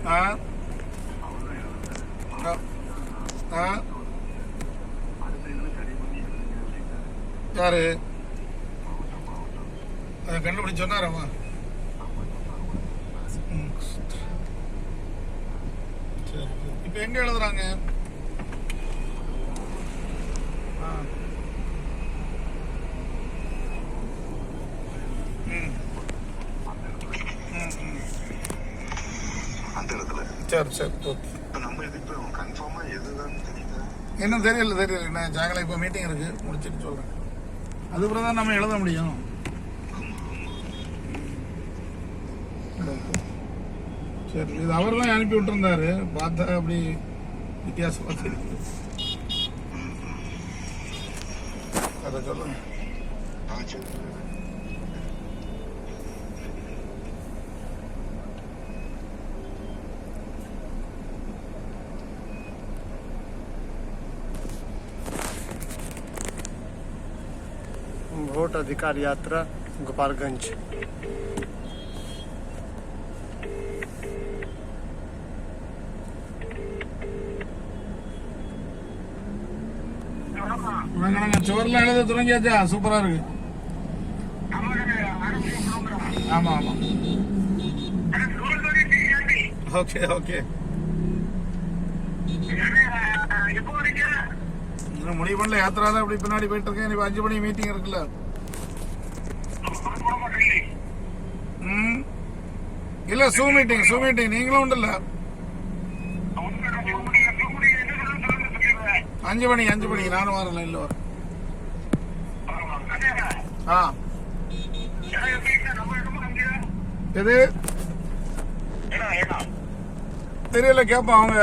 ஆ ஆ யாரு அதை கண்டுபிடிச்சு சொன்னாராமா? சரி இப்ப எங்க எழுதுறாங்க? சரி சரி ஓகே. இன்னும் தெரியல என்ன சாயங்காலம் இப்போ மீட்டிங் இருக்கு, முடிச்சுட்டு சொல்றேன். அதுக்கப்புறம் தான் நம்ம எழுத முடியும். சரி இது அவர் தான் அனுப்பி விட்டுருந்தாரு, பார்த்தா அப்படி வித்தியாசமா தெரியுது. அதை சொல்லுங்க. वोट अधिकार यात्रा गोपालगंज। சுவர்லாம் எழுத தொடங்கியாச்சா? சூப்பரா இருக்கு. ஆமா ஆமா ஓகே ஓகே. முடிவு பண்ணல, யாத்திரா தான் இப்படி பின்னாடி போயிட்டு இருக்கேன். இப்ப 5 மணி மீட்டிங் இருக்குல்ல. இல்ல சூ மீட்டிங் நீங்களும் உண்டுல்ல. 5 மணி நானும் வரல. இல்ல வர எது தெரியல, கேட்போம் அவங்க.